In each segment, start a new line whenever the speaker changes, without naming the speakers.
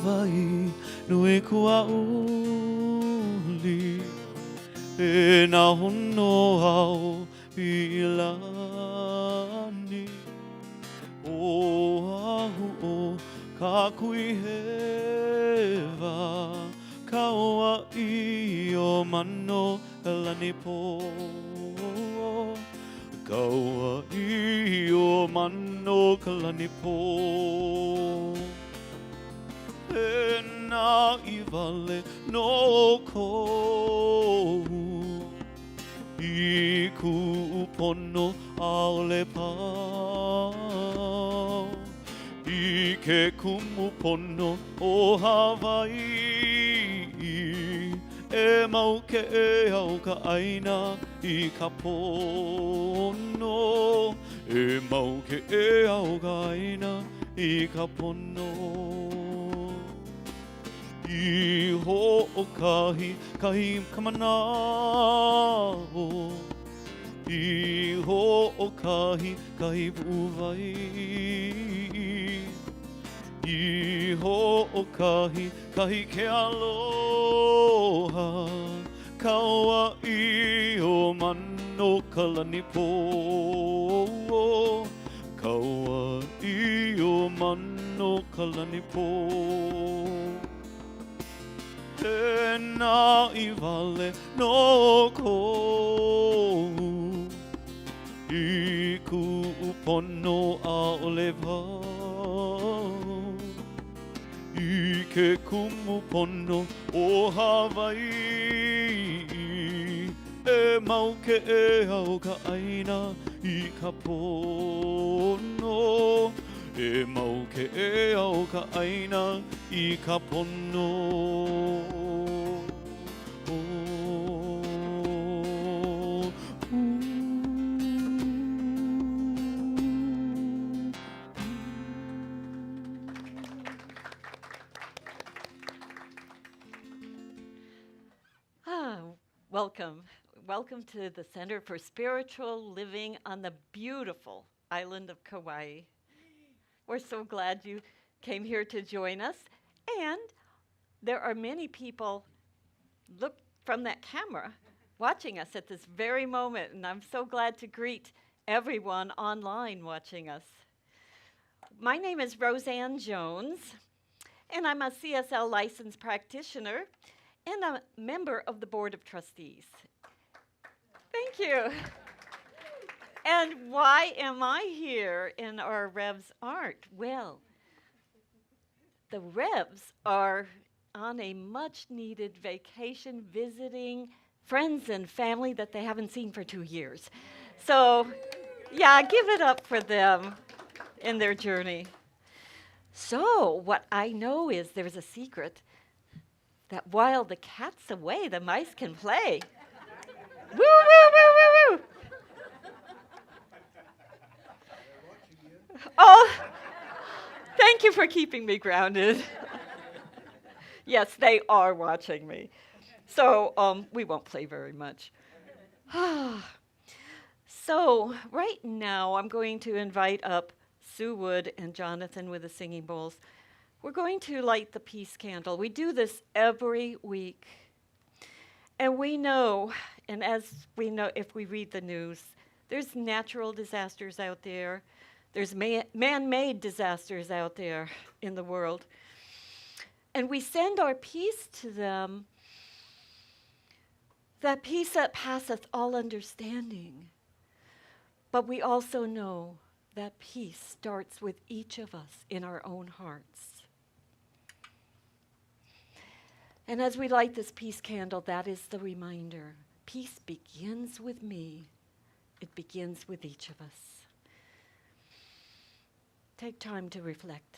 Kauai nui kua uli e na hono au pilani o ahu o ka kui hewa Kaua'i o mano kalani po Kaua'i o mano kalani po E na I wale no kou I ku'upono aole pau I ke kumupono o Hawaii E mau ke e au ka aina I ka pono E mau ke e au ka aina I ka pono I ho'okahi kahi kamanao I ho'okahi kahi pu'uwai I ho'okahi kahi ke aloha Kaua'i o mano kalani po Kaua'i o mano kalani po E na I wale no kou I ku'upono a'ole wau I ke kumupono o Hawaii E mau ke e au ka aina I ka pono E mau ke e au ka aina I ka pono
Welcome. Welcome to the Center for Spiritual Living on the beautiful island of Kauai. We're so glad you came here to join us. And there are many people look from that camera watching us at this very moment. And I'm so glad to greet everyone online watching us. My name is Roseanne Jones, and I'm a CSL licensed practitioner and a member of the Board of Trustees. Thank you. And why am I here and our Revs aren't? Well, the Revs are on a much-needed vacation visiting friends and family that they haven't seen for 2 years. So, yeah, give it up for them in their journey. So, what I know is there's a secret that while the cat's away, the mice can play. Woo, woo, woo, woo, woo. Oh, thank you for keeping me grounded. Yes, they are watching me. So we won't play very much. So right now, I'm going to invite up Sue Wood and Jonathan with the singing bowls. We're going to light the peace candle. We do this every week. And we know, and as we know, if we read the news, there's natural disasters out there. There's man-made disasters out there in the world. And we send our peace to them, that peace that passeth all understanding. But we also know that peace starts with each of us in our own hearts. And as we light this peace candle, that is the reminder. Peace begins with me. It begins with each of us. Take time to reflect.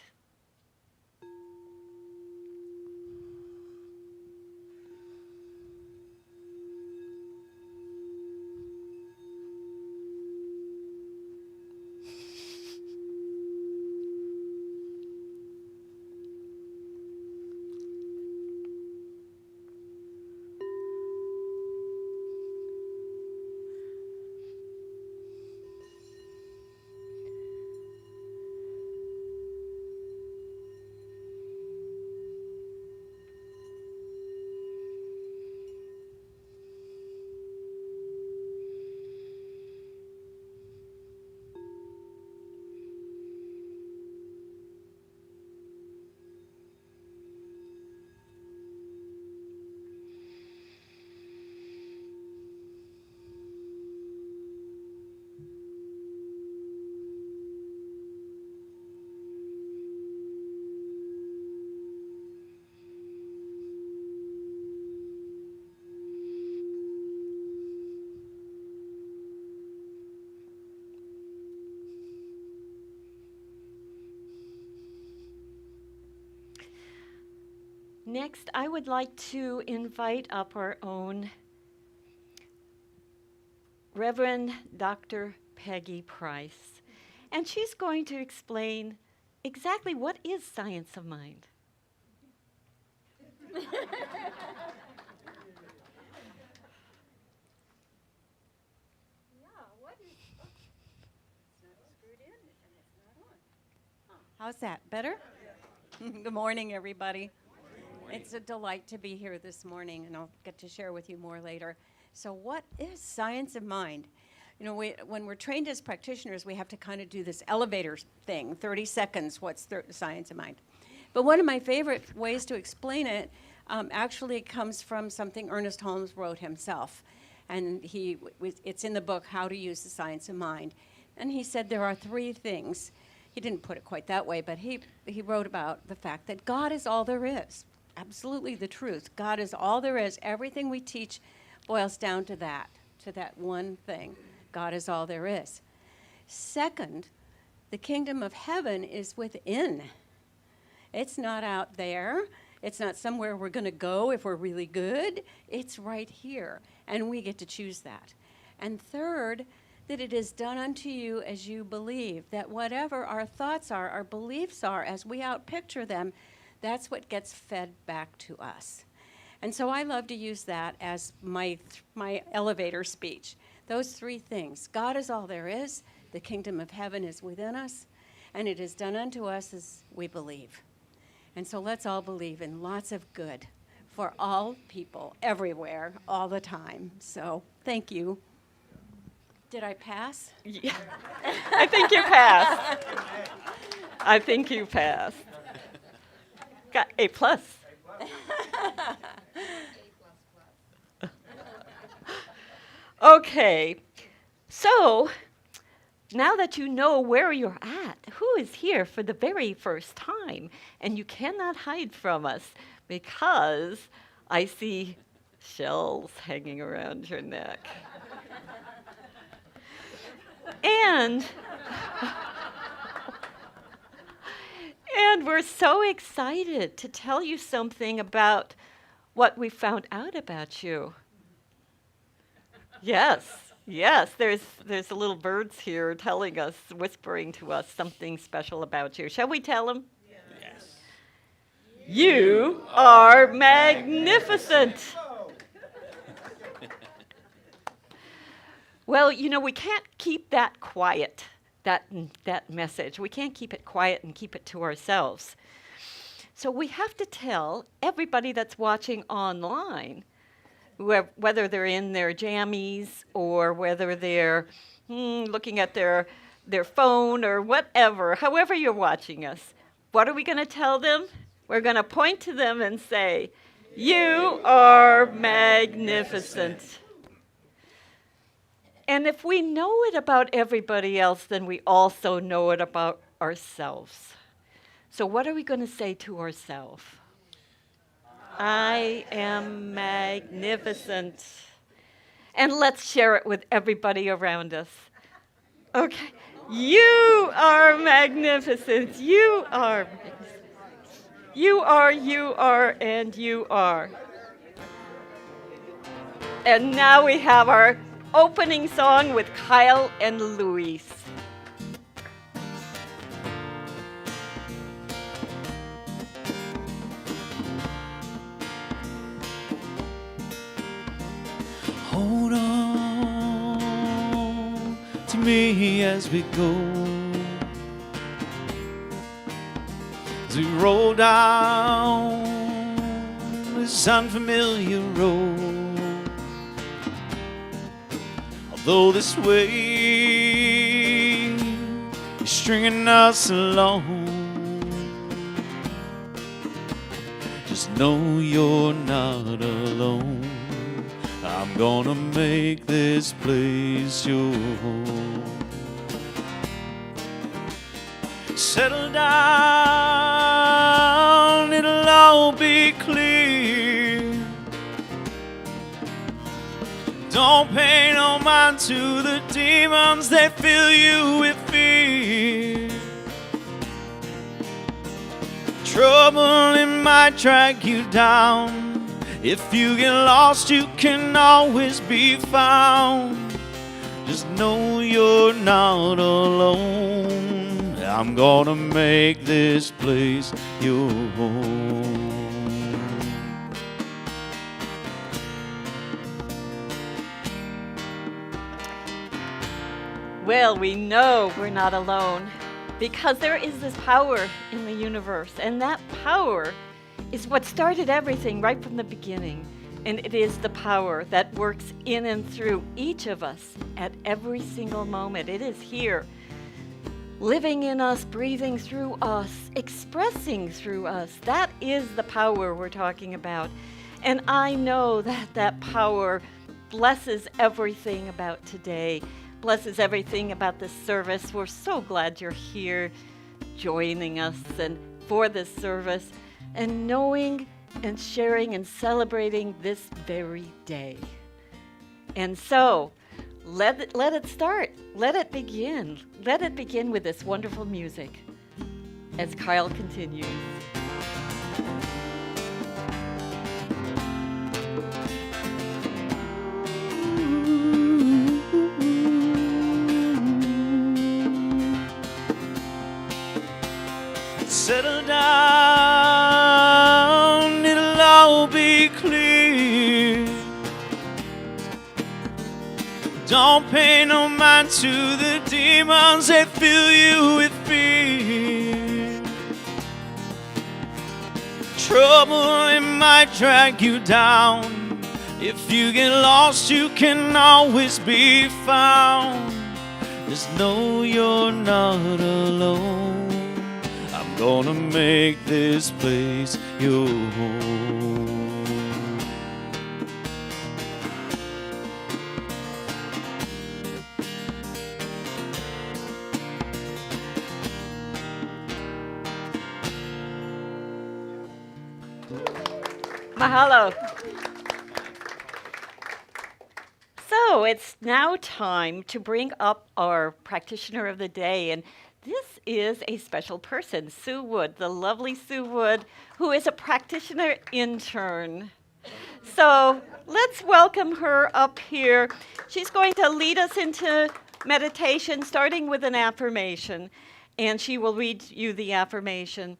Next, I would like to invite up our own Reverend Dr. Peggy Price, and she's going to explain exactly what is science of mind.
How's that? Better? Good morning, everybody. It's a delight to be here this morning, and I'll get to share with you more later. So what is science of mind? You know, when we're trained as practitioners, we have to kind of do this elevator thing, 30 seconds, what's science of mind? But one of my favorite ways to explain it actually comes from something Ernest Holmes wrote himself. And it's in the book, How to Use the Science of Mind. And he said there are three things. He didn't put it quite that way, but he wrote about the fact that God is all there is. Absolutely the truth. God is all there is. Everything we teach boils down to that one thing. God is all there is. Second, the kingdom of heaven is within. It's not out there. It's not somewhere we're going to go if we're really good. It's right here, and we get to choose that. And third, that it is done unto you as you believe, that whatever our thoughts are, our beliefs are, as we outpicture them, that's what gets fed back to us. And so I love to use that as my elevator speech. Those three things. God is all there is, the kingdom of heaven is within us, and it is done unto us as we believe. And so let's all believe in lots of good for all people, everywhere, all the time. So thank you. Did I pass?
Yeah. I think you passed. I think you passed. Got A+. Okay, so now that you know where you're at, who is here for the very first time, and you cannot hide from us because I see shells hanging around your neck. And we're so excited to tell you something about what we found out about you. Yes, there's the little birds here telling us, whispering to us something special about you. Shall we tell them?
Yes.
You are magnificent. Well, you know, we can't keep that quiet, that message. We can't keep it quiet and keep it to ourselves. So we have to tell everybody that's watching online, whether they're in their jammies or whether they're looking at their phone or whatever, however you're watching us, what are we going to tell them? We're going to point to them and say, you are magnificent. And if we know it about everybody else, then we also know it about ourselves. So what are we going to say to ourselves? I am magnificent. And let's share it with everybody around us. Okay. You are magnificent. You are magnificent. You are, and you are. And now we have our opening song with Kyle and Louise.
Hold on to me as we go, as we roll down this unfamiliar road. Although this way is stringing us along, just know you're not alone. I'm gonna make this place your home. Settle down, it'll all be clear. Don't pay no mind to the demons that fill you with fear. Trouble in might drag you down. If you get lost, you can always be found. Just know you're not alone. I'm gonna make this place your home.
Well, we know we're not alone because there is this power in the universe, and that power is what started everything right from the beginning. And it is the power that works in and through each of us at every single moment. It is here, living in us, breathing through us, expressing through us. That is the power we're talking about. And I know that that power blesses everything about today, blesses everything about this service. We're so glad you're here joining us and for this service and knowing and sharing and celebrating this very day. And so, let it start. Let it begin. Let it begin with this wonderful music as Kyle continues.
Settle down, it'll all be clear. Don't pay no mind to the demons that fill you with fear. Trouble, it might drag you down. If you get lost, you can always be found. Just know you're not alone. I'm gonna make this place your home.
Mahalo. So it's now time to bring up our practitioner of the day, and this is a special person, Sue Wood, the lovely Sue Wood, who is a practitioner intern. So let's welcome her up here. She's going to lead us into meditation, starting with an affirmation, and she will read you the affirmation.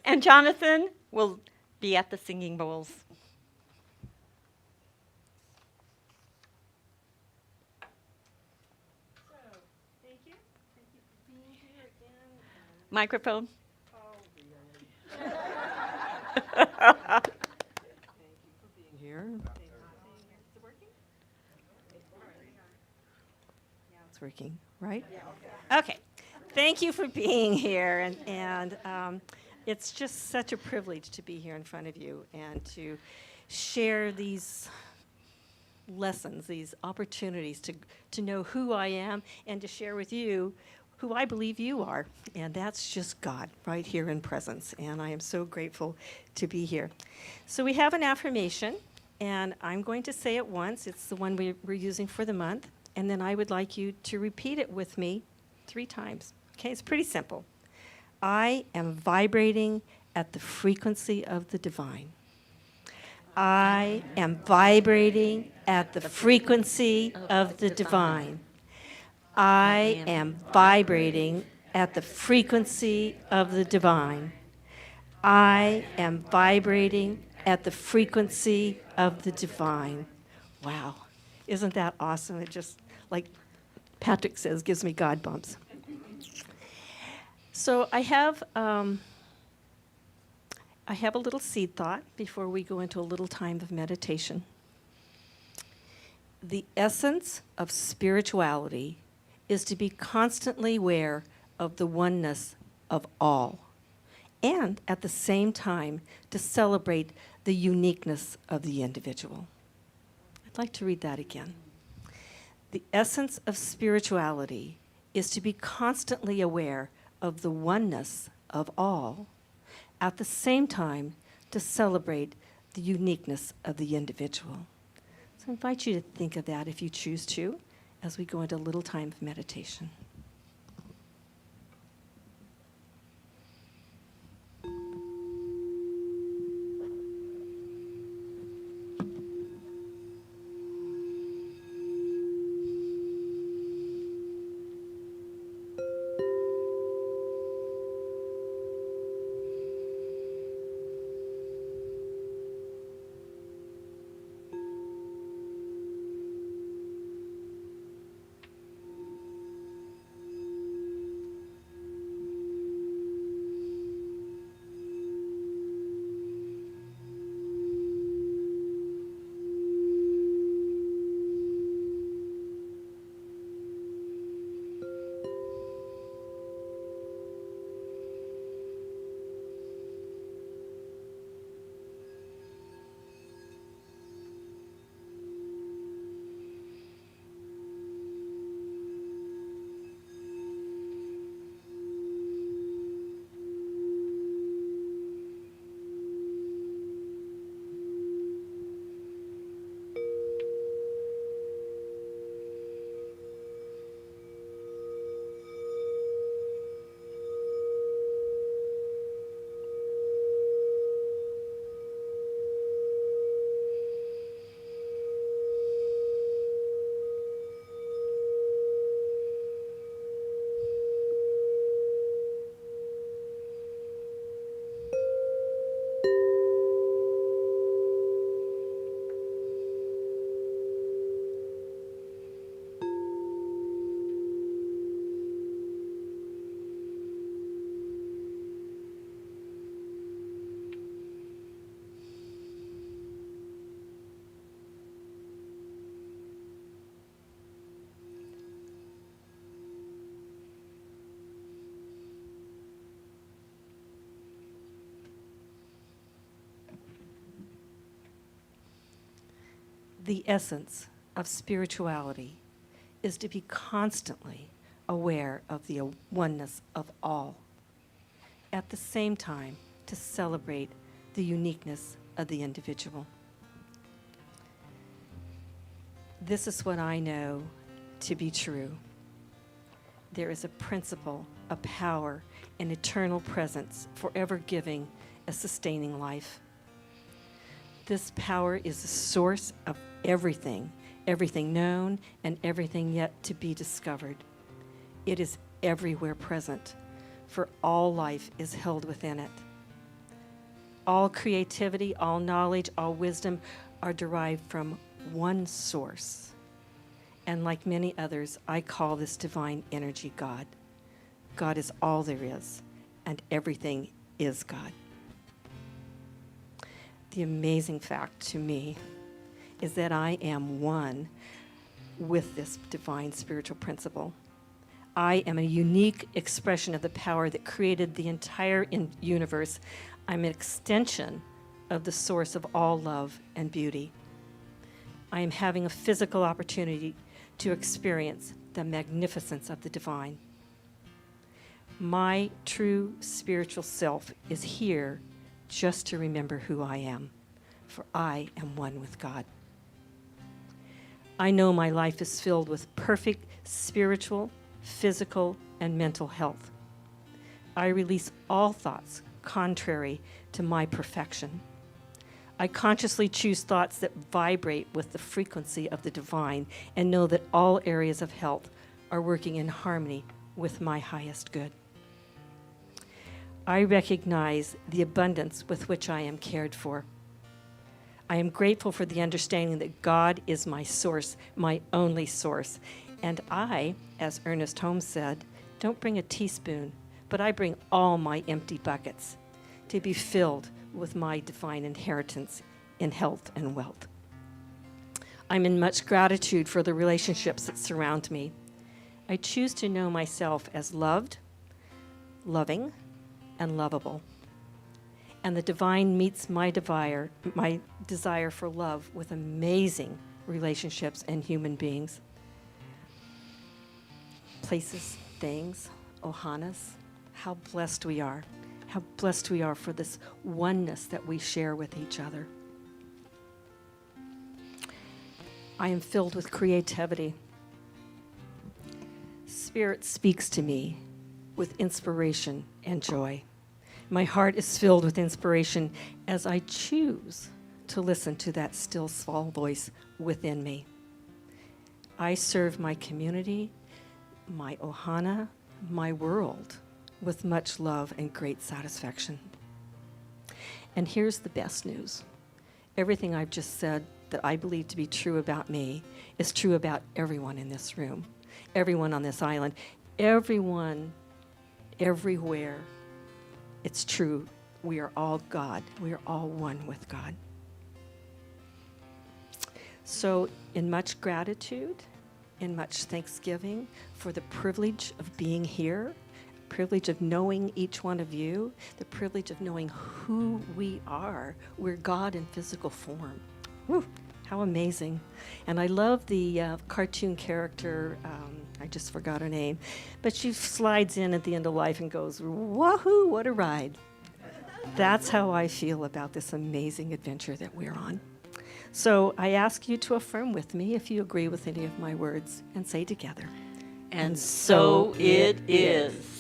And Jonathan will be at the singing bowls. Microphone.
Here. It's working, right? Okay. Thank you for being here, and it's just such a privilege to be here in front of you and to share these lessons, these opportunities to know who I am and to share with you who I believe you are, and that's just God right here in presence, and I am so grateful to be here. So we have an affirmation, and I'm going to say it once. It's the one we're using for the month, and then I would like you to repeat it with me 3 times. Okay, it's pretty simple. I am vibrating at the frequency of the divine. I am vibrating at the frequency of the divine. I am vibrating at the frequency of the divine. I am vibrating at the frequency of the divine. Wow, isn't that awesome? It just, like Patrick says, gives me God bumps. So I have a little seed thought before we go into a little time of meditation. The essence of spirituality is to be constantly aware of the oneness of all, and at the same time to celebrate the uniqueness of the individual. I'd like to read that again. The essence of spirituality is to be constantly aware of the oneness of all, at the same time to celebrate the uniqueness of the individual. So I invite you to think of that if you choose to, as we go into a little time of meditation. The essence of spirituality is to be constantly aware of the oneness of all, at the same time to celebrate the uniqueness of the individual. This is what I know to be true. There is a principle, a power, an eternal presence forever giving a sustaining life. This power is the source of everything, everything known and everything yet to be discovered. It is everywhere present, for all life is held within it. All creativity, all knowledge, all wisdom are derived from one source. And like many others, I call this divine energy God. God is all there is, and everything is God. The amazing fact to me is that I am one with this divine spiritual principle. I am a unique expression of the power that created the entire universe. I'm an extension of the source of all love and beauty. I am having a physical opportunity to experience the magnificence of the divine. My true spiritual self is here just to remember who I am, for I am one with God. I know my life is filled with perfect spiritual, physical, and mental health. I release all thoughts contrary to my perfection. I consciously choose thoughts that vibrate with the frequency of the divine and know that all areas of health are working in harmony with my highest good. I recognize the abundance with which I am cared for. I am grateful for the understanding that God is my source, my only source. And I, as Ernest Holmes said, don't bring a teaspoon, but I bring all my empty buckets to be filled with my divine inheritance in health and wealth. I'm in much gratitude for the relationships that surround me. I choose to know myself as loved, loving, and lovable. And the divine meets my desire for love with amazing relationships and human beings. Places, things, ohanas, how blessed we are. How blessed we are for this oneness that we share with each other. I am filled with creativity. Spirit speaks to me with inspiration and joy. My heart is filled with inspiration as I choose to listen to that still small voice within me. I serve my community, my ohana, my world with much love and great satisfaction. And here's the best news. Everything I've just said that I believe to be true about me is true about everyone in this room, everyone on this island, everyone, everywhere. It's true. We are all God. We are all one with God. So in much gratitude, in much thanksgiving for the privilege of being here, privilege of knowing each one of you, the privilege of knowing who we are. We're God in physical form. Woo, how amazing. And I love the cartoon character, I just forgot her name, but she slides in at the end of life and goes, wahoo, what a ride. That's how I feel about this amazing adventure that we're on. So I ask you to affirm with me if you agree with any of my words and say together.
And so it is.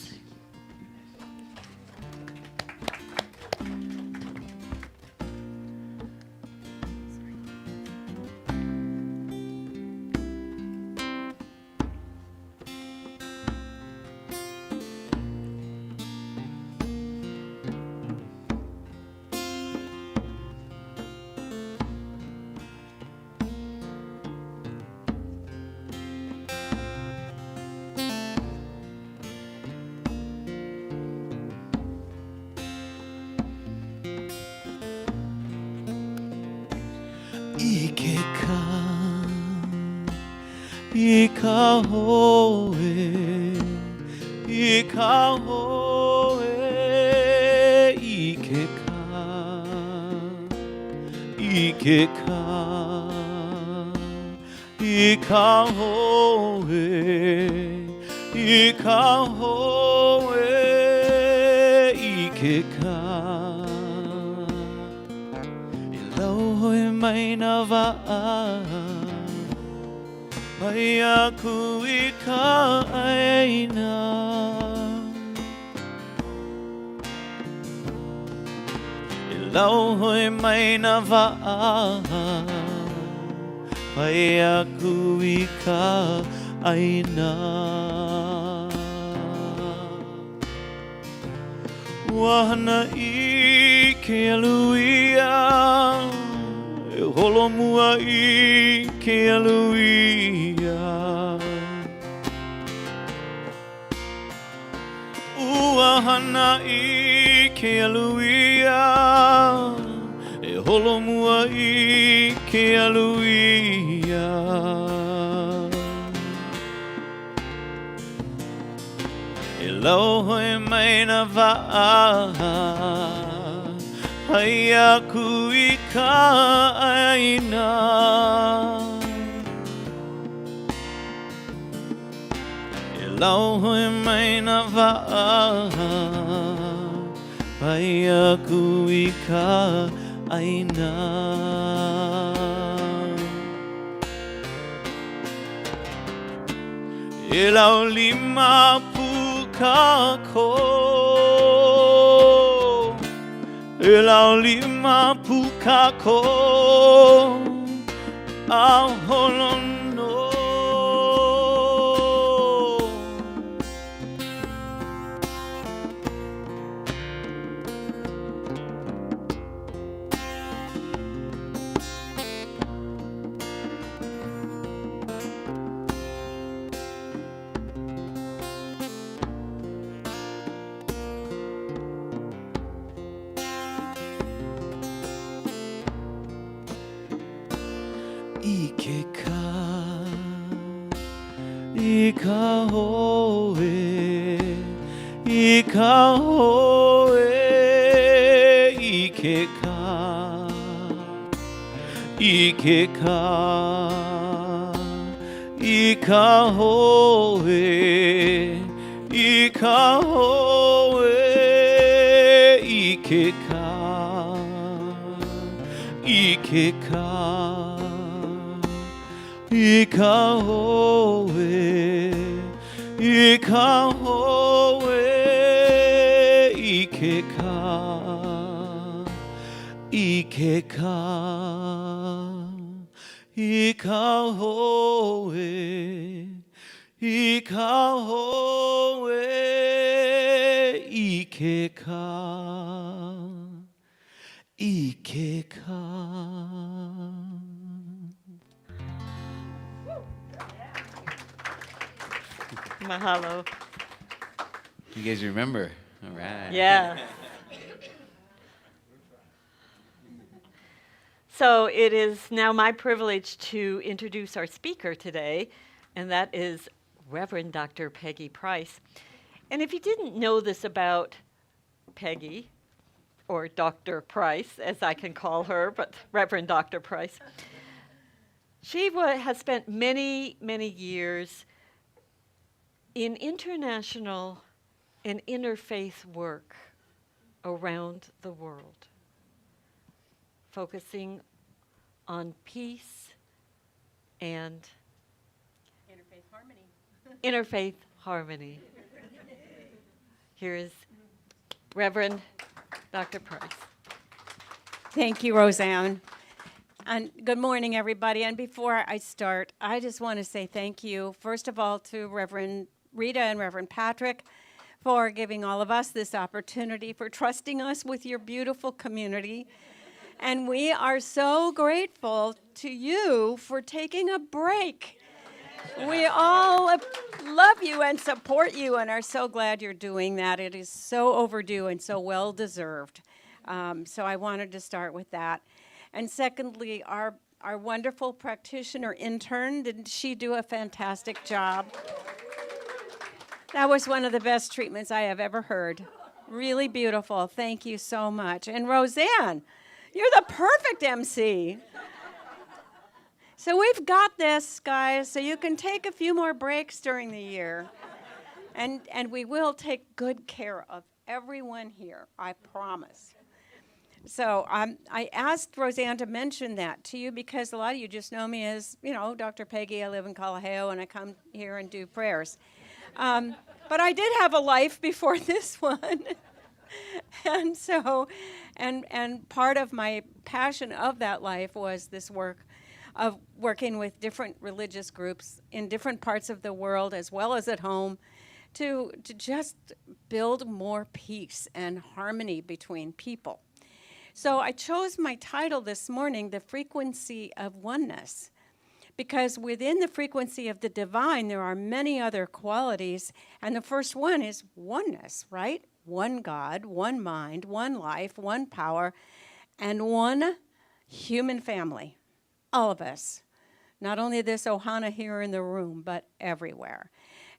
Ikeka, ika hoe, ika hoe, ikeka, ikeka, I ka hoe, I ka hoe, I ke ka. I lau hoi mai na waa, pai aku I ka aina. I lau hoi mai na waa, pai aku I ka aina. Wahana I ke aluia, e holomua I ke aluia. Wahana I ke aluia, e holomua I ke aluia. E lau hoi mai na waa, pai aku I ka aina. E lau hoi mai na waa, pai aku I ka aina. E lau lima puka ko, e lau lima puka ko, a holono. I ke ka, I ka hoe, I ka hoe, I ke ka, I ke ka, I ka hoe, I ka hoe, I ke ka, I ke ka. I ka hoe, I ka hoe, I ke ka, I ke ka, I ka hoe, I ka hoe, I ke ka, I ke ka.
Mahalo.
You guys remember? All right.
Yeah. So it is now my privilege to introduce our speaker today, and that is Reverend Dr. Peggy Price. And if you didn't know this about Peggy, or Dr. Price, as I can call her, but Reverend Dr. Price, she has spent many, many years in international and interfaith work around the world, focusing on peace and interfaith harmony. Here is Reverend Dr. Price.
Thank you, Roseanne. And good morning, everybody. And before I start, I just want to say thank you, first of all, to Reverend Rita and Reverend Patrick for giving all of us this opportunity, for trusting us with your beautiful community. And we are so grateful to you for taking a break. We all love you and support you and are so glad you're doing that. It is so overdue and so well deserved. So I wanted to start with that. And secondly, our wonderful practitioner intern, didn't she do a fantastic job? That was one of the best treatments I have ever heard. Really beautiful. Thank you so much. And Roseanne, you're the perfect MC. So we've got this, guys, so you can take a few more breaks during the year. And we will take good care of everyone here, I promise. So I asked Roseanne to mention that to you because a lot of you just know me as, Dr. Peggy. I live in Kauai, and I come here and do prayers. But I did have a life before this one. And so, and part of my passion of that life was this work of working with different religious groups in different parts of the world as well as at home to just build more peace and harmony between people. So I chose my title this morning, The Frequency of Oneness, because within the frequency of the divine, there are many other qualities, and the first one is oneness, right? One God, one mind, one life, one power, and one human family, all of us. Not only this Ohana here in the room, but everywhere.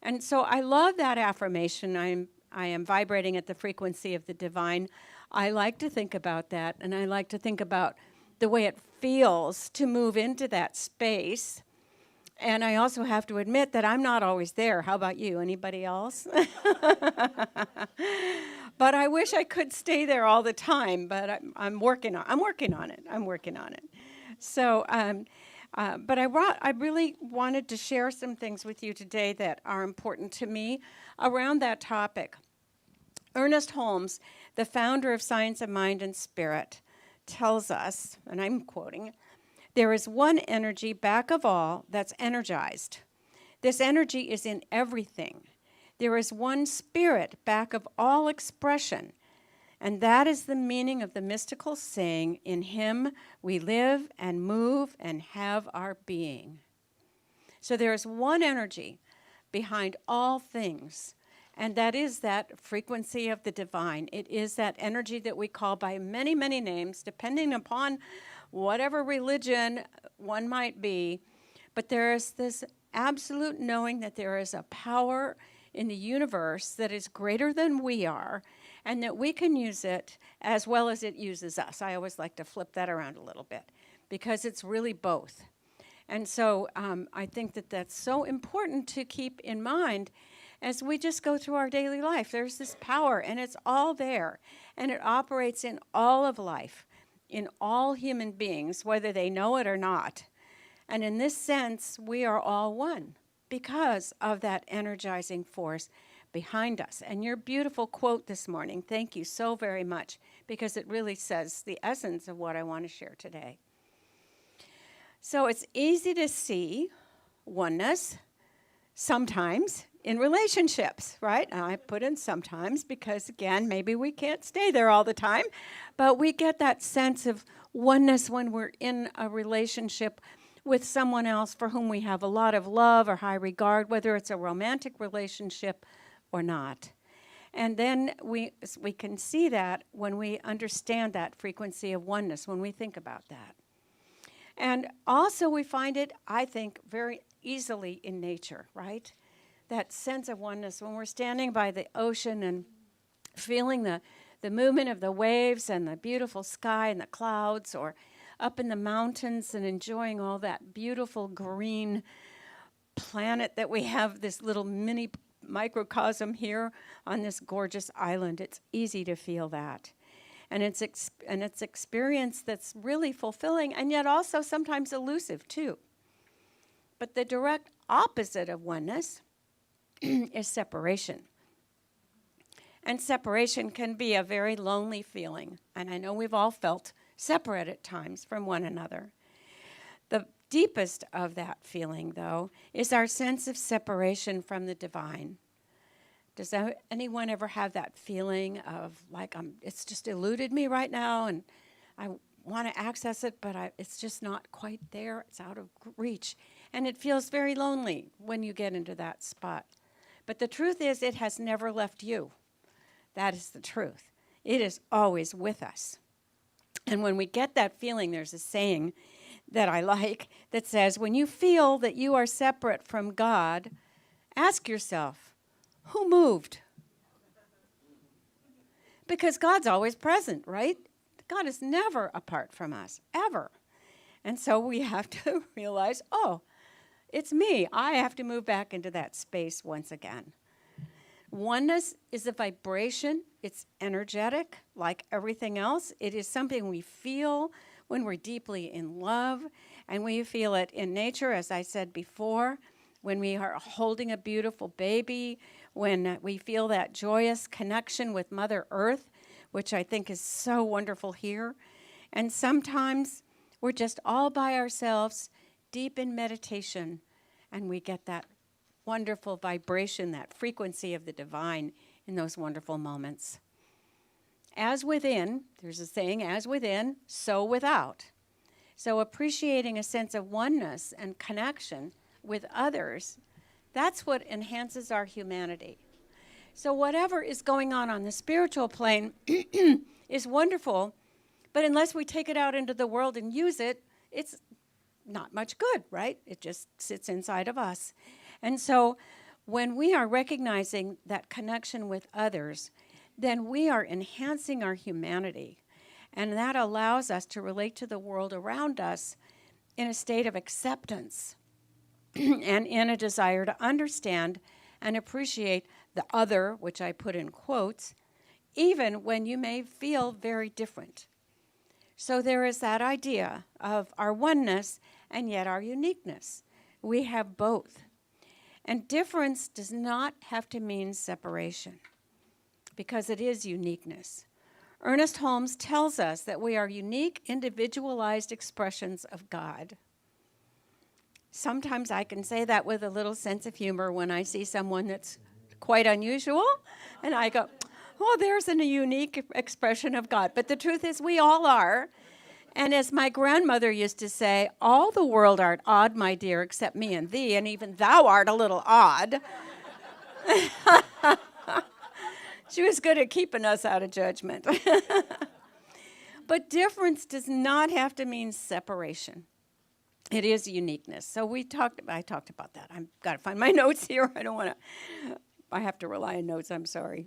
And so I love that affirmation. I am vibrating at the frequency of the divine. I like to think about that, and I like to think about the way it feels to move into that space. And I also have to admit that I'm not always there. How about you? Anybody else? But I wish I could stay there all the time, but I'm working on it. So, but I really wanted to share some things with you today that are important to me around that topic. Ernest Holmes, the founder of Science of Mind and Spirit, tells us, and I'm quoting, "There is one energy back of all that's energized. This energy is in everything. There is one spirit back of all expression, and that is the meaning of the mystical saying, 'In him we live and move and have our being.'" So there is one energy behind all things, and that is that frequency of the divine. It is that energy that we call by many, many names, depending upon whatever religion one might be. But there is this absolute knowing that there is a power in the universe that is greater than we are, and that we can use it as well as it uses us. I always like to flip that around a little bit, because it's really both. And so I think that that's so important to keep in mind as we just go through our daily life. There's this power, and it's all there, and it operates in all of life, in all human beings, whether they know it or not. And in this sense, we are all one because of that energizing force behind us. And your beautiful quote this morning, thank you so very much, because it really says the essence of what I want to share today. So it's easy to see oneness sometimes in relationships, right? And I put in sometimes because, again, maybe we can't stay there all the time, but we get that sense of oneness when we're in a relationship with someone else for whom we have a lot of love or high regard, whether it's a romantic relationship or not. And then we can see that when we understand that frequency of oneness, when we think about that. And also we find it, I think, very easily in nature, right? That sense of oneness when we're standing by the ocean and feeling the movement of the waves and the beautiful sky and the clouds, or up in the mountains and enjoying all that beautiful green planet that we have, this little mini microcosm here on this gorgeous island. It's easy to feel that. And it's experience that's really fulfilling and yet also sometimes elusive too. But the direct opposite of oneness is separation. And separation can be a very lonely feeling. And I know we've all felt separate at times from one another. The deepest of that feeling, though, is our sense of separation from the divine. Does anyone ever have that feeling of like, it's just eluded me right now and I want to access it, but it's just not quite there. It's out of reach. And it feels very lonely when you get into that spot. But the truth is, it has never left you. That is the truth. It is always with us. And when we get that feeling, there's a saying that I like that says, when you feel that you are separate from God, ask yourself, who moved? Because God's always present, right? God is never apart from us, ever. And so we have to realize, oh, it's me. I have to move back into that space once again. Oneness is a vibration. It's energetic, like everything else. It is something we feel when we're deeply in love, and we feel it in nature, as I said before, when we are holding a beautiful baby, when we feel that joyous connection with Mother Earth, which I think is so wonderful here. And sometimes we're just all by ourselves, deep in meditation, and we get that wonderful vibration, that frequency of the divine in those wonderful moments. As within, there's a saying, as within, so without. So appreciating a sense of oneness and connection with others, that's what enhances our humanity. So whatever is going on the spiritual plane is wonderful, but unless we take it out into the world and use it, it's not much good, right? It just sits inside of us. And so when we are recognizing that connection with others, then we are enhancing our humanity. And that allows us to relate to the world around us in a state of acceptance and in a desire to understand and appreciate the other, which I put in quotes, even when you may feel very different. So there is that idea of our oneness and yet our uniqueness. We have both. And difference does not have to mean separation, because it is uniqueness. Ernest Holmes tells us that we are unique, individualized expressions of God. Sometimes I can say that with a little sense of humor when I see someone that's quite unusual, and I go, oh, there's a unique expression of God. But the truth is we all are. And as my grandmother used to say, all the world art odd, my dear, except me and thee, and even thou art a little odd. She was good at keeping us out of judgment. But difference does not have to mean separation. It is uniqueness. So I talked about that. I've got to find my notes here. I have to rely on notes, I'm sorry.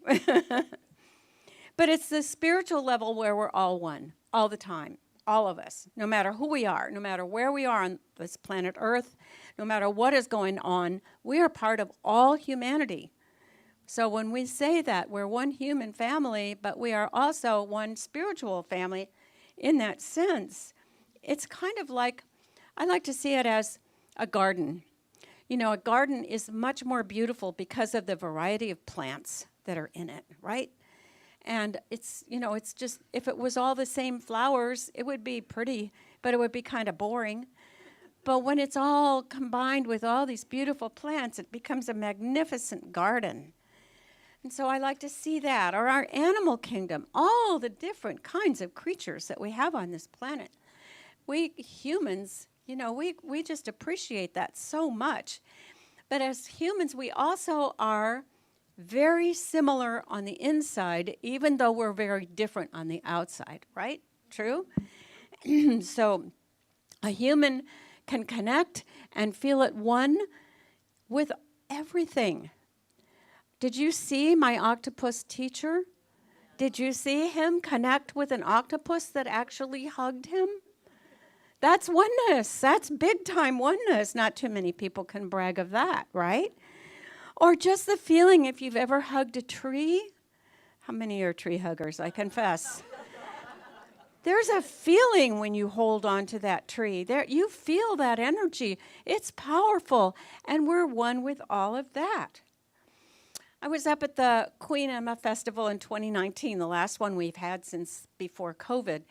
But it's the spiritual level where we're all one, all the time. All of us, no matter who we are, no matter where we are on this planet Earth, no matter what is going on, we are part of all humanity. So when we say that we're one human family, but we are also one spiritual family in that sense, it's kind of like, I like to see it as a garden. You know, a garden is much more beautiful because of the variety of plants that are in it, right? And it's just, if it was all the same flowers, it would be pretty, but it would be kind of boring. But when it's all combined with all these beautiful plants, it becomes a magnificent garden. And so I like to see that, or our animal kingdom, all the different kinds of creatures that we have on this planet. We humans, we just appreciate that so much. But as humans, we also are very similar on the inside, even though we're very different on the outside, right? True? So a human can connect and feel at one with everything. Did you see my octopus teacher? Did you see him connect with an octopus that actually hugged him? That's oneness. That's big time oneness. Not too many people can brag of that, right? Or just the feeling if you've ever hugged a tree. How many are tree huggers? I confess. There's a feeling when you hold on to that tree. You feel that energy. It's powerful, and we're one with all of that. I was up at the Queen Emma Festival in 2019, the last one we've had since before COVID.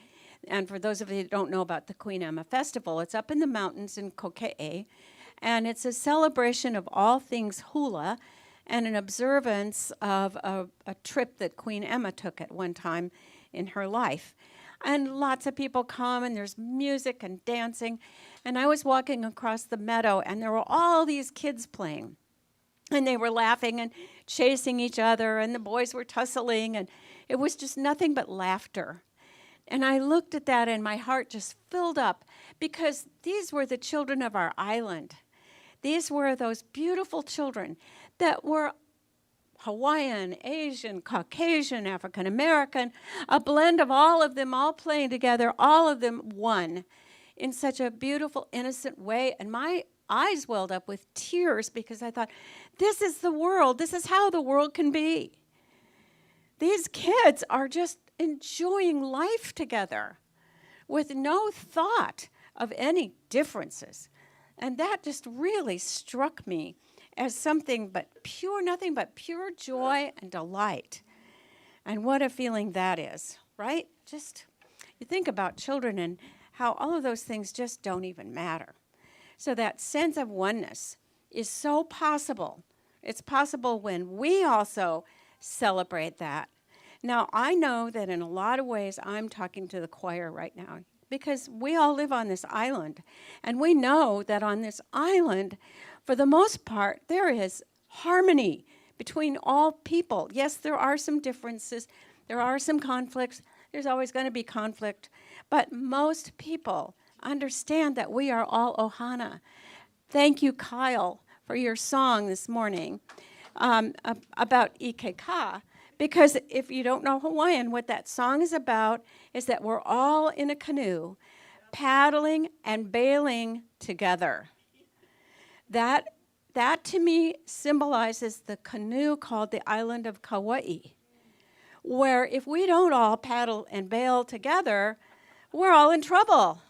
And for those of you who don't know about the Queen Emma Festival, it's up in the mountains in Kauai. And it's a celebration of all things hula and an observance of a trip that Queen Emma took at one time in her life. And lots of people come, and there's music and dancing. And I was walking across the meadow, and there were all these kids playing. And they were laughing and chasing each other, and the boys were tussling, and it was just nothing but laughter. And I looked at that, and my heart just filled up, because these were the children of our island. These were those beautiful children that were Hawaiian, Asian, Caucasian, African American, a blend of all of them all playing together, all of them one. in such a beautiful, innocent way. And my eyes welled up with tears because I thought, this is the world. This is how the world can be. These kids are just enjoying life together with no thought of any differences. And that just really struck me as something but pure, nothing but pure joy and delight. And what a feeling that is, right? Just, you think about children and how all of those things just don't even matter. So that sense of oneness is so possible. It's possible when we also celebrate that. Now, I know that in a lot of ways I'm talking to the choir right now because we all live on this island. And we know that on this island, for the most part, there is harmony between all people. Yes, there are some differences. There are some conflicts. There's always going to be conflict. But most people understand that we are all Ohana. Thank you, Kyle, for your song this morning about Ikeka. Because if you don't know Hawaiian, what that song is about is that we're all in a canoe, paddling and bailing together. That to me symbolizes the canoe called the island of Kauai, where if we don't all paddle and bail together, we're all in trouble,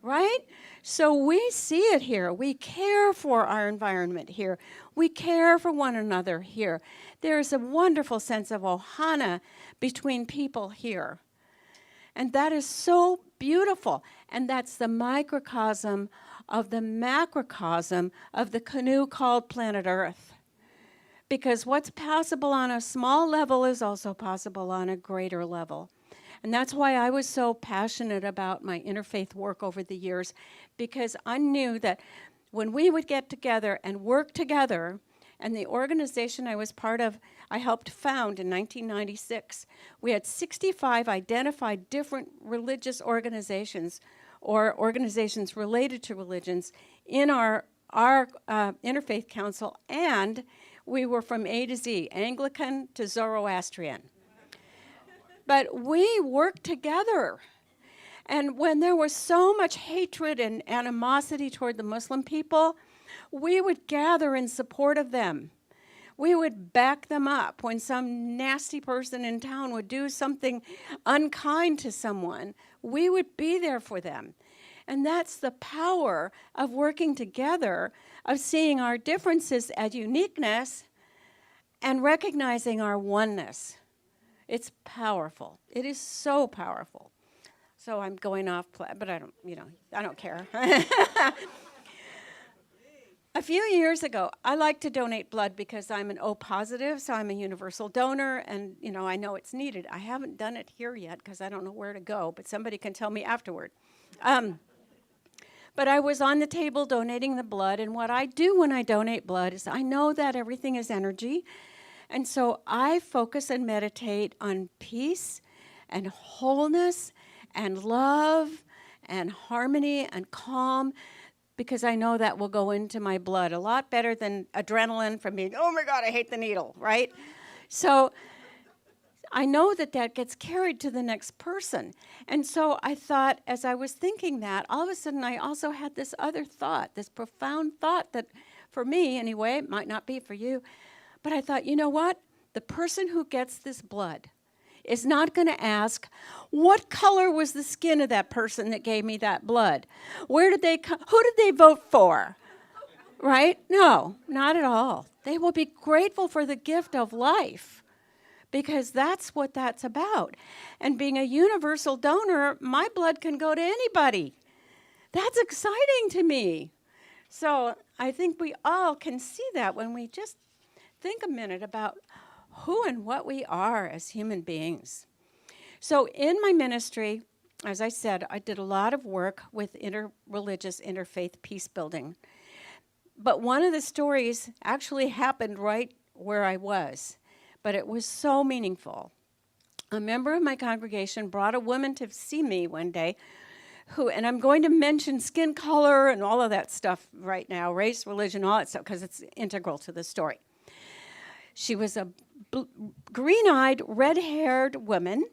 right? So we see it here. We care for our environment here. We care for one another here. There's a wonderful sense of ohana between people here. And that is so beautiful. And that's the microcosm of the macrocosm of the canoe called planet Earth. Because what's possible on a small level is also possible on a greater level. And that's why I was so passionate about my interfaith work over the years, because I knew that when we would get together and work together, and the organization I was part of, I helped found in 1996, we had 65 identified different religious organizations or organizations related to religions in our interfaith council, and we were from A to Z, Anglican to Zoroastrian. But we worked together. And when there was so much hatred and animosity toward the Muslim people, we would gather in support of them. We would back them up when some nasty person in town would do something unkind to someone. We would be there for them. And that's the power of working together, of seeing our differences as uniqueness and recognizing our oneness. It's powerful. It is so powerful. So I'm going off, but I don't care. A few years ago, I like to donate blood because I'm an O positive, so I'm a universal donor, and I know it's needed. I haven't done it here yet because I don't know where to go, but somebody can tell me afterward. But I was on the table donating the blood, and what I do when I donate blood is I know that everything is energy, and so I focus and meditate on peace and wholeness and love and harmony and calm, because I know that will go into my blood a lot better than adrenaline from being, oh my God, I hate the needle, right? So I know that gets carried to the next person. And so I thought, as I was thinking that, all of a sudden I also had this other thought, this profound thought that, for me anyway, it might not be for you, but I thought, you know what? The person who gets this blood is not going to ask, what color was the skin of that person that gave me that blood? Who did they vote for? Right? No, not at all. They will be grateful for the gift of life, because that's what that's about. And being a universal donor, my blood can go to anybody. That's exciting to me. So I think we all can see that when we just think a minute about who and what we are as human beings. So in my ministry, as I said, I did a lot of work with interreligious, interfaith peace building. But one of the stories actually happened right where I was, but it was so meaningful. A member of my congregation brought a woman to see me one day and I'm going to mention skin color and all of that stuff right now, race, religion, all that stuff, because it's integral to the story. She was a green-eyed, red-haired woman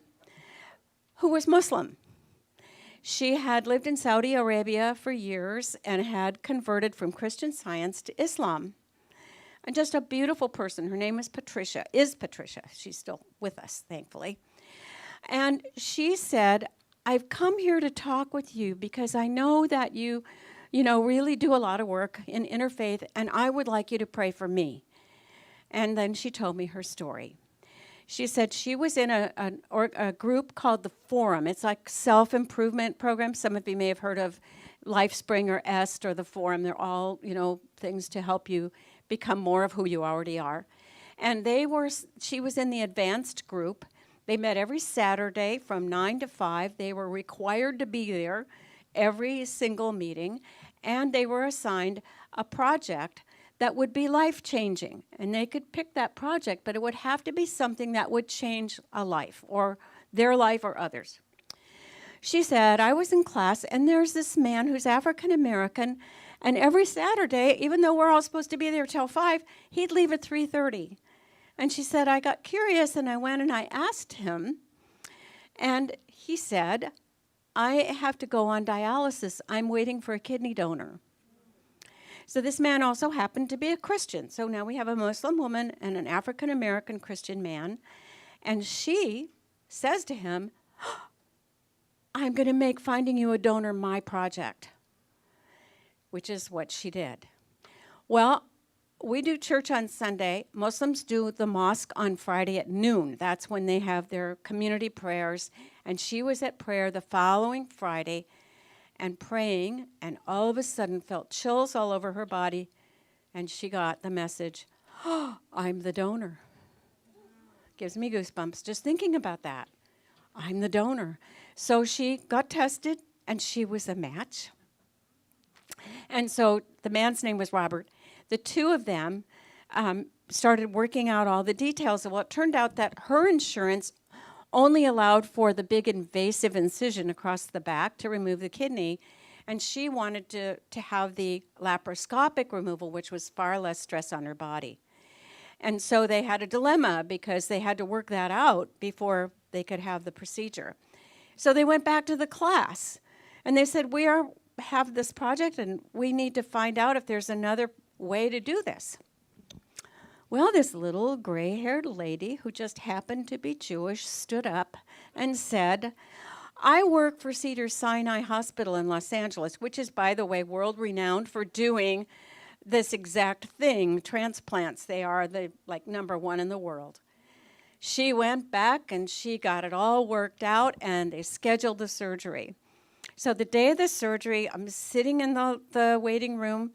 who was Muslim. She had lived in Saudi Arabia for years and had converted from Christian Science to Islam. And just a beautiful person. Her name is Patricia. She's still with us, thankfully. And she said, I've come here to talk with you because I know that you really do a lot of work in interfaith, and I would like you to pray for me. And then she told me her story. She said she was in a group called The Forum. It's like self-improvement program. Some of you may have heard of LifeSpring or EST or The Forum. They're all, things to help you become more of who you already are. And she was in the advanced group. They met every Saturday from 9 to 5. They were required to be there every single meeting, and they were assigned a project that would be life-changing. And they could pick that project, but it would have to be something that would change a life, or their life or others. She said, I was in class, and there's this man who's African American, and every Saturday, even though we're all supposed to be there till 5, he'd leave at 3:30. And she said, I got curious, and I went and I asked him, and he said, I have to go on dialysis. I'm waiting for a kidney donor. So this man also happened to be a Christian. So now we have a Muslim woman and an African-American Christian man. And she says to him, I'm going to make finding you a donor my project, which is what she did. Well, we do church on Sunday. Muslims do the mosque on Friday at noon. That's when they have their community prayers. And she was at prayer the following Friday and praying, and all of a sudden felt chills all over her body, and she got the message, I'm the donor. Gives me goosebumps just thinking about that. I'm the donor. So she got tested, and she was a match. And so the man's name was Robert. The two of them started working out all the details. Well, it turned out that her insurance only allowed for the big invasive incision across the back to remove the kidney, and she wanted to have the laparoscopic removal, which was far less stress on her body. And so they had a dilemma because they had to work that out before they could have the procedure. So they went back to the class, and they said, have this project, and we need to find out if there's another way to do this. Well, this little gray-haired lady who just happened to be Jewish stood up and said, I work for Cedars-Sinai Hospital in Los Angeles, which is, by the way, world-renowned for doing this exact thing, transplants. They are the number one in the world. She went back and she got it all worked out, and they scheduled the surgery. So the day of the surgery, I'm sitting in the waiting room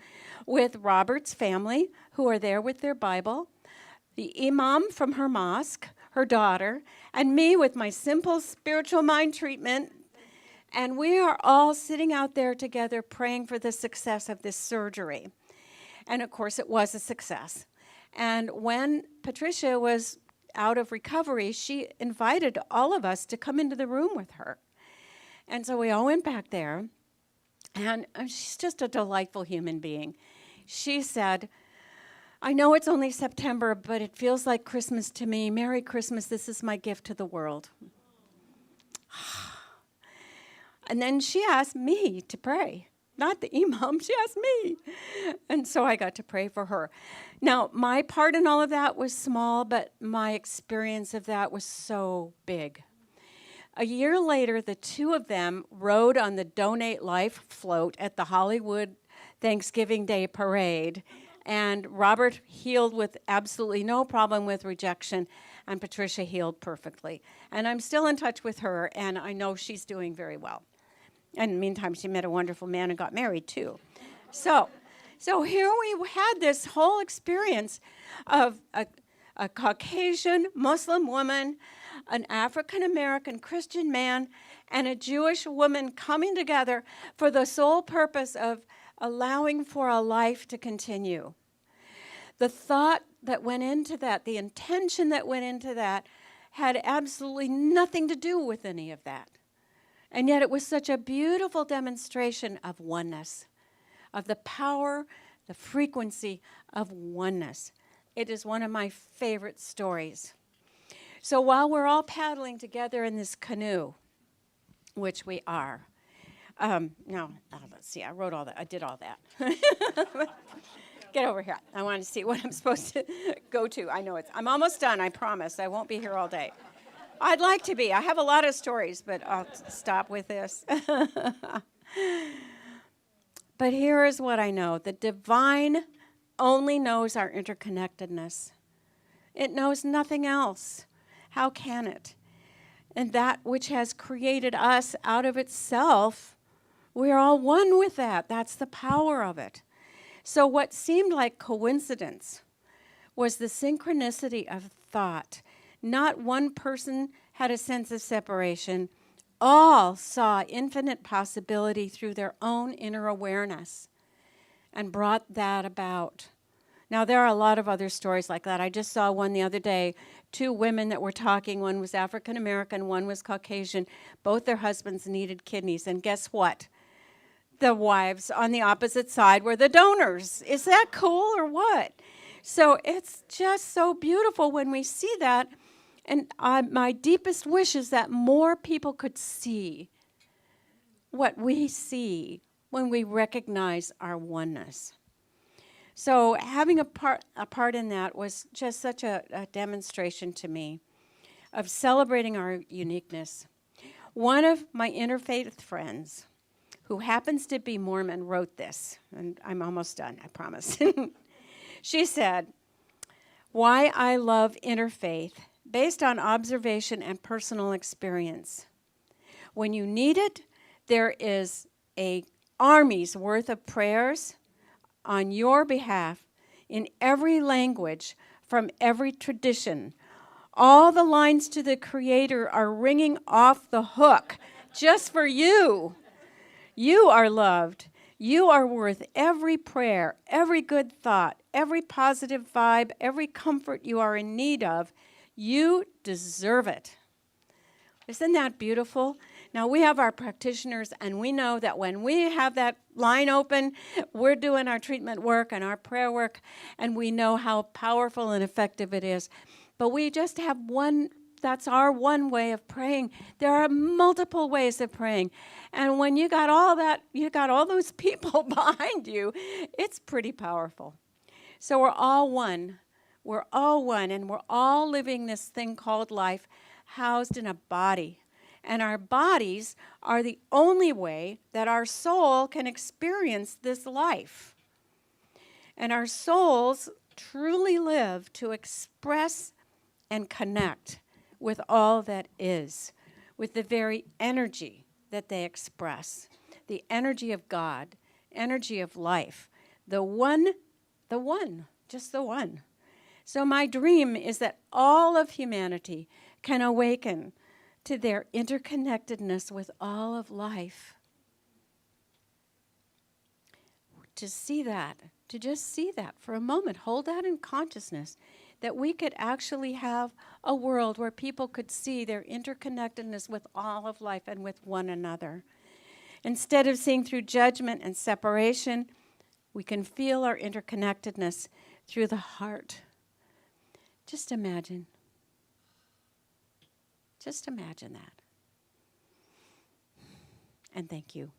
with Robert's family, who are there with their Bible, the imam from her mosque, her daughter, and me with my simple spiritual mind treatment. And we are all sitting out there together praying for the success of this surgery. And of course, it was a success. And when Patricia was out of recovery, she invited all of us to come into the room with her. And so we all went back there, and she's just a delightful human being. She said, I know it's only September, but it feels like Christmas to me. Merry Christmas, this is my gift to the world. And then she asked me to pray. Not the imam, she asked me. And so I got to pray for her. Now, my part in all of that was small, but my experience of that was so big. A year later, the two of them rode on the Donate Life float at the Hollywood Thanksgiving Day parade. And Robert healed with absolutely no problem with rejection, and Patricia healed perfectly. And I'm still in touch with her, and I know she's doing very well. And in the meantime, she met a wonderful man and got married, too. So here we had this whole experience of a Caucasian Muslim woman, an African-American Christian man, and a Jewish woman coming together for the sole purpose of allowing for a life to continue. The thought that went into that, the intention that went into that, had absolutely nothing to do with any of that. And yet it was such a beautiful demonstration of oneness, of the power, the frequency of oneness. It is one of my favorite stories. So while we're all paddling together in this canoe, which we are, No, let's see. I wrote all that. I did all that. Get over here. I want to see what I'm supposed to go to. I know I'm almost done. I promise. I won't be here all day. I'd like to be. I have a lot of stories, but I'll stop with this. But here is what I know. The divine only knows our interconnectedness. It knows nothing else. How can it? And that which has created us out of itself, we're all one with that. That's the power of it. So what seemed like coincidence was the synchronicity of thought. Not one person had a sense of separation. All saw infinite possibility through their own inner awareness and brought that about. Now, there are a lot of other stories like that. I just saw one the other day. 2 women that were talking. One was African American, one was Caucasian. Both their husbands needed kidneys. And guess what? The wives on the opposite side were the donors. Is that cool or what? So it's just so beautiful when we see that. And my deepest wish is that more people could see what we see when we recognize our oneness. So having a part in that was just such a demonstration to me of celebrating our uniqueness. One of my interfaith friends, who happens to be Mormon, wrote this, and I'm almost done, I promise. She said, "Why I love interfaith, based on observation and personal experience. When you need it, there is an army's worth of prayers on your behalf in every language, from every tradition. All the lines to the Creator are ringing off the hook just for you. You are loved. You are worth every prayer, every good thought, every positive vibe, every comfort you are in need of. You deserve it." Isn't that beautiful? Now, we have our practitioners, and we know that when we have that line open, we're doing our treatment work and our prayer work, and we know how powerful and effective it is. But we just have one, that's our one way of praying. There are multiple ways of praying. And when you got all that, you got all those people behind you, it's pretty powerful. So we're all one. We're all one, and we're all living this thing called life, housed in a body. And our bodies are the only way that our soul can experience this life. And our souls truly live to express and connect with all that is, with the very energy that they express, the energy of God, energy of life, the one, just the one. So my dream is that all of humanity can awaken to their interconnectedness with all of life. To see that, to just see that for a moment, hold that in consciousness, that we could actually have a world where people could see their interconnectedness with all of life and with one another. Instead of seeing through judgment and separation, we can feel our interconnectedness through the heart. Just imagine. Just imagine that. And thank you.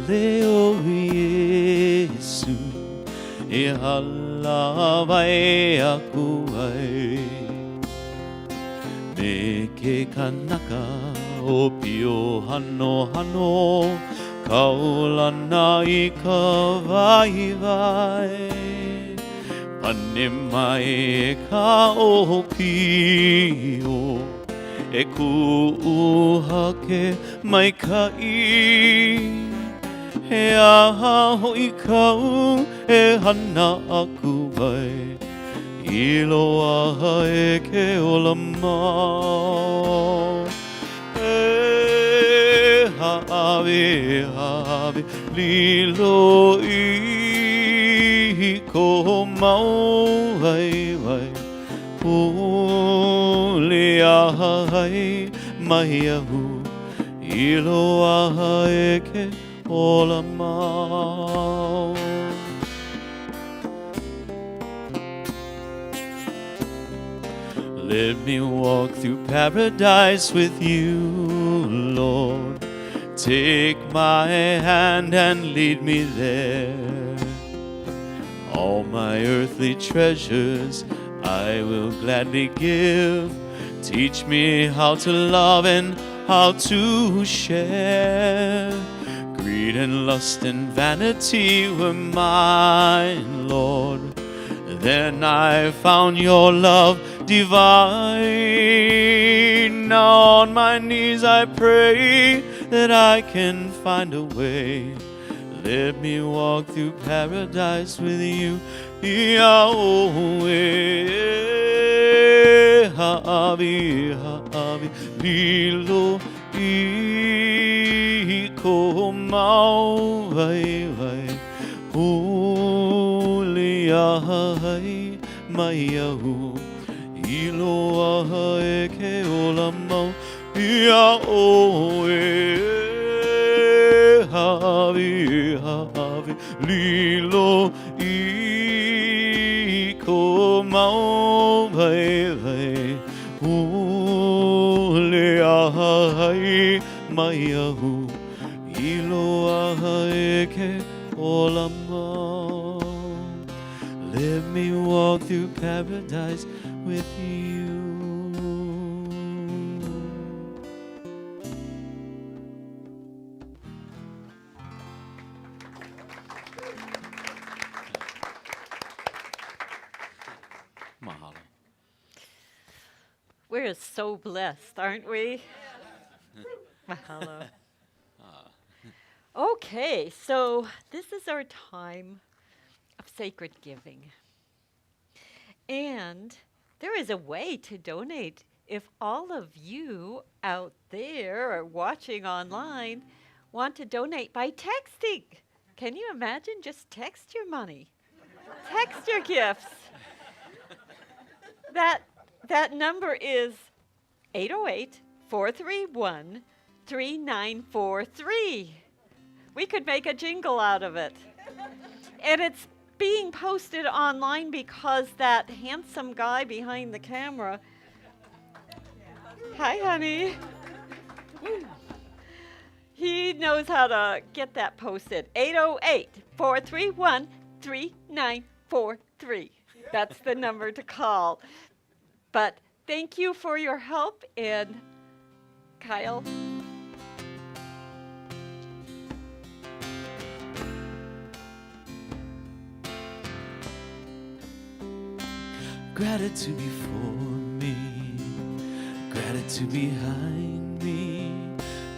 Leo Yesu e halawai aku ai me ke kanaka o pio hano hano kaulana I Kauai vai pane mai e ka o pio e kuuhake mai kai he aha hoi kau e hana aku ai I loa e ke olama e hawe lilo I ko mau ai wai pule ahai mai ahu iloa e ke ola mau. Let me walk through paradise with you, Lord. Take my hand and lead me there. All my earthly treasures I will gladly give. Teach me how to love and how to share. Greed and lust and vanity were mine, Lord. Then I found your love divine. Now on my knees I pray that I can find a way. Let me walk through paradise with you, Yahweh. Ha'avi, ha'avi, lilo, iko mau, vai, vai. Uliahai, maiahu, iloa e ke ola mau, Yahweh. Ha'avi, ha'avi, lilo, iko mau, vai, vai. Uliahai, maiahu, iloa e ke ola mau. Let me walk through paradise with you. Mahalo.
We're so blessed, aren't we? Mahalo. Okay, so this is our time of sacred giving. And there is a way to donate if all of you out there or watching online want to donate by texting. Can you imagine? Just text your money. Text your gifts. That number is 808-431-3943. We could make a jingle out of it. And it's being posted online because that handsome guy behind the camera, hi honey, he knows how to get that posted. 808-431-3943. That's the number to call. But thank you for your help, and Kyle.
Gratitude before me, gratitude behind me,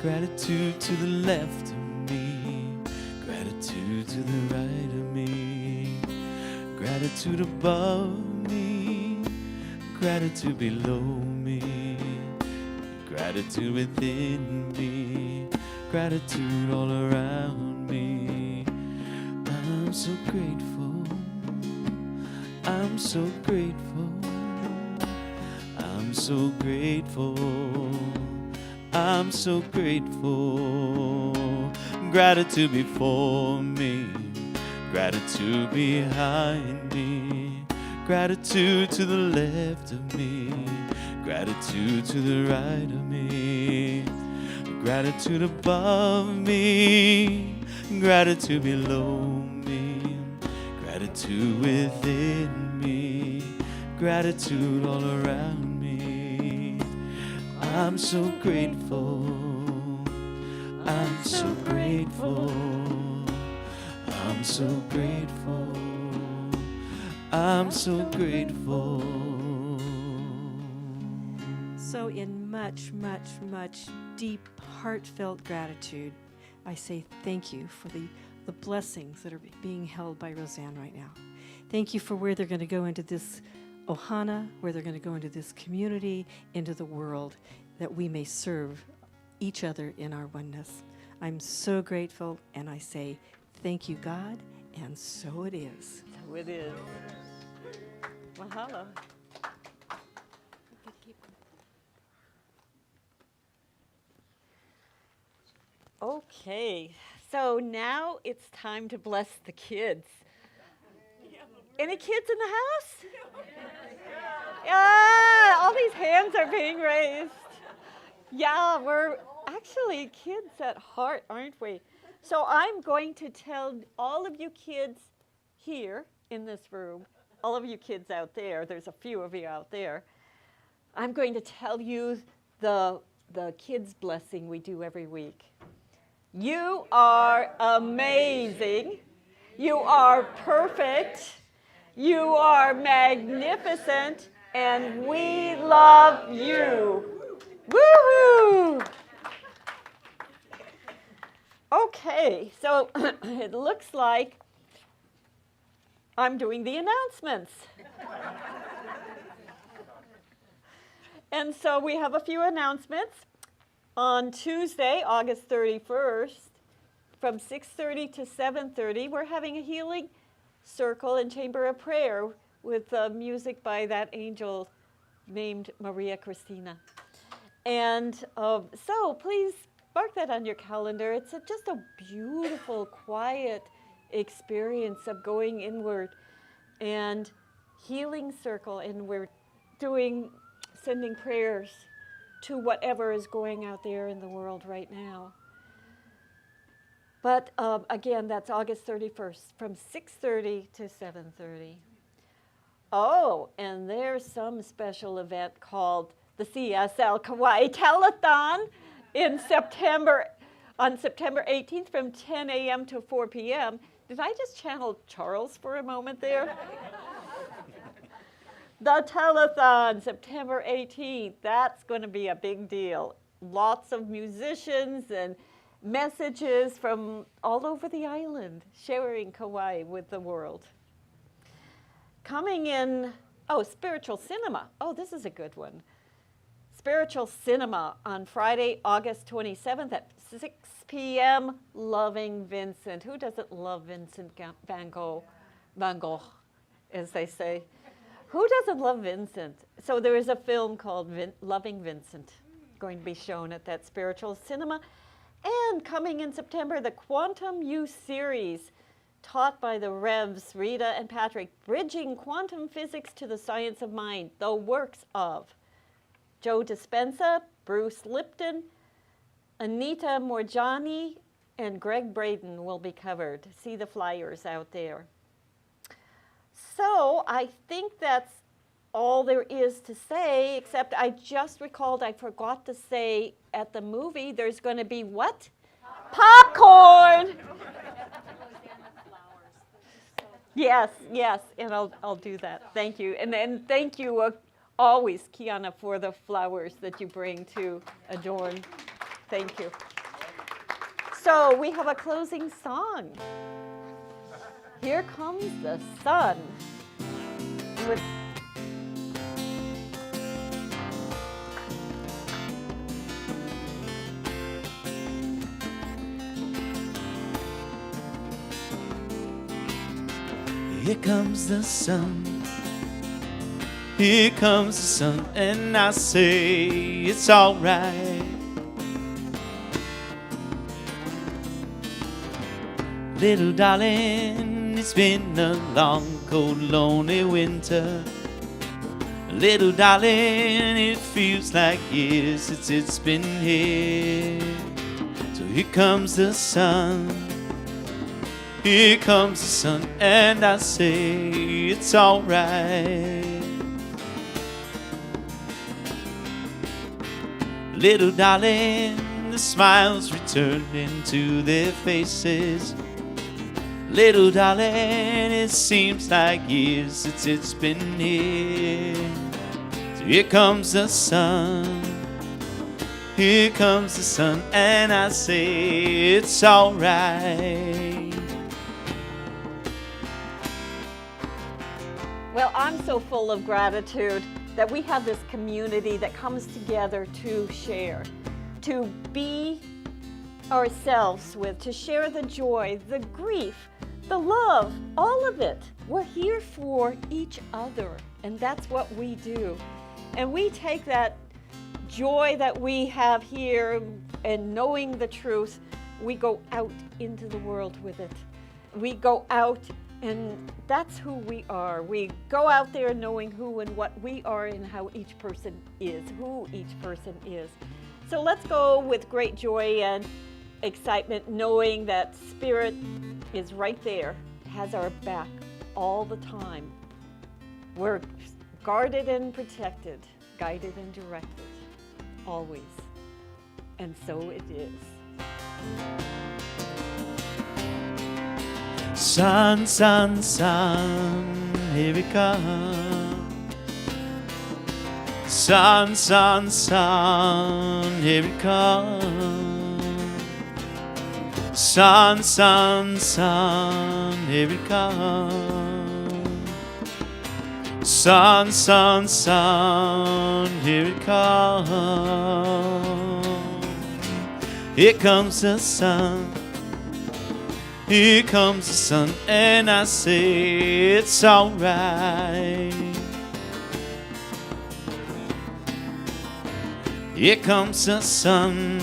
gratitude to the left of me, gratitude to the right of me, gratitude above me, gratitude below me, gratitude within me, gratitude all around me. I'm so grateful. I'm so grateful. I'm so grateful. I'm so grateful. Gratitude before me, gratitude behind me, gratitude to the left of me, gratitude to the right of me, gratitude above me, gratitude below me, gratitude within me, gratitude all around me. I'm so grateful. I'm so grateful. I'm so grateful. I'm so grateful.
So in much, much, much deep, heartfelt gratitude, I say thank you for the blessings that are being held by Roseanne right now. Thank you for where they're going to go into this ohana, where they're going to go into this community, into the world, that we may serve each other in our oneness. I'm so grateful, and I say thank you, God, and so it is.
So it is. Mahalo. Okay, so now it's time to bless the kids. Any kids in the house? Yeah, all these hands are being raised. Yeah, we're actually kids at heart, aren't we? So I'm going to tell all of you kids here in this room, all of you kids out there, there's a few of you out there, I'm going to tell you the kids' blessing we do every week. You are amazing. You are perfect. You are magnificent. And we love you. Woohoo! Okay, so it looks like I'm doing the announcements. And so we have a few announcements. On Tuesday, August 31st, from 6:30 to 7:30, we're having a healing circle and chamber of prayer with music by that angel named Maria Christina. And so please mark that on your calendar. It's just a beautiful, quiet experience of going inward and healing circle, and we're sending prayers to whatever is going out there in the world right now. But again, that's August 31st from 6:30 to 7:30. Oh, and there's some special event called the CSL Kauai Telethon on September 18th from 10 a.m. to 4 p.m. Did I just channel Charles for a moment there? The telethon, September 18th, that's going to be a big deal. Lots of musicians and messages from all over the island sharing Kauai with the world. Coming in, spiritual cinema. Oh, this is a good one. Spiritual cinema on Friday, August 27th at 6 p.m. Loving Vincent. Who doesn't love Vincent Van Gogh, as they say? Who doesn't love Vincent? So there is a film called Loving Vincent going to be shown at that spiritual cinema. And coming in September, the Quantum U series taught by the Revs, Rita and Patrick, bridging quantum physics to the science of mind, the works of Joe Dispenza, Bruce Lipton, Anita Morjani, and Greg Braden will be covered. See the flyers out there. So I think that's all there is to say, except I just recalled I forgot to say at the movie there's going to be what? Popcorn! Yes, and I'll do that. Thank you. And then thank you always, Kiana, for the flowers that you bring to adorn. Thank you. So we have a closing song. Here Comes the Sun. With
Here comes the sun. Here comes the sun, and I say it's all right. Little darling, it's been a long, cold, lonely winter. Little darling, it feels like years since it's been here. So here comes the sun. Here comes the sun, and I say it's all right. Little darling, the smiles returning to their faces. Little darling, it seems like years since it's been here. So here comes the sun. Here comes the sun, and I say it's all right.
Well, I'm so full of gratitude that we have this community that comes together to share, to be ourselves with, to share the joy, the grief, the love, all of it. We're here for each other, and that's what we do. And we take that joy that we have here and knowing the truth, we go out into the world with it. We go out, and that's who we are. We go out there knowing who and what we are and how each person is, who each person is. So let's go with great joy and excitement, knowing that Spirit is right there, has our back all the time. We're guarded and protected, guided and directed, always. And so it is.
Sun, sun, sun, here it comes. Sun, sun, sun, here it comes. Sun, sun, sun, here it comes. Sun, sun, sun, here it comes. Here comes the sun. Here comes the sun, and I say it's alright. Here comes the sun,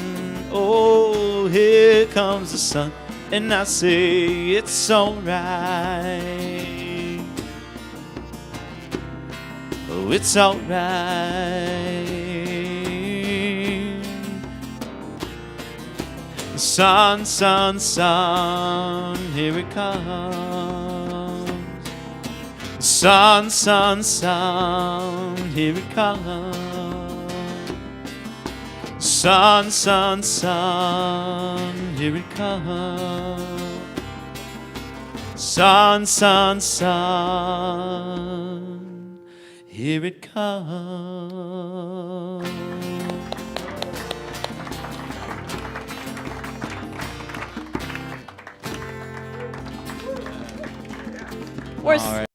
oh, here comes the sun, and I say it's alright. Oh, it's alright. Sun, sun, sun, here it comes. Sun, sun, sun, here it comes. Sun, sun, sun, here it comes. Sun, sun, sun, here it comes.
We're
All right.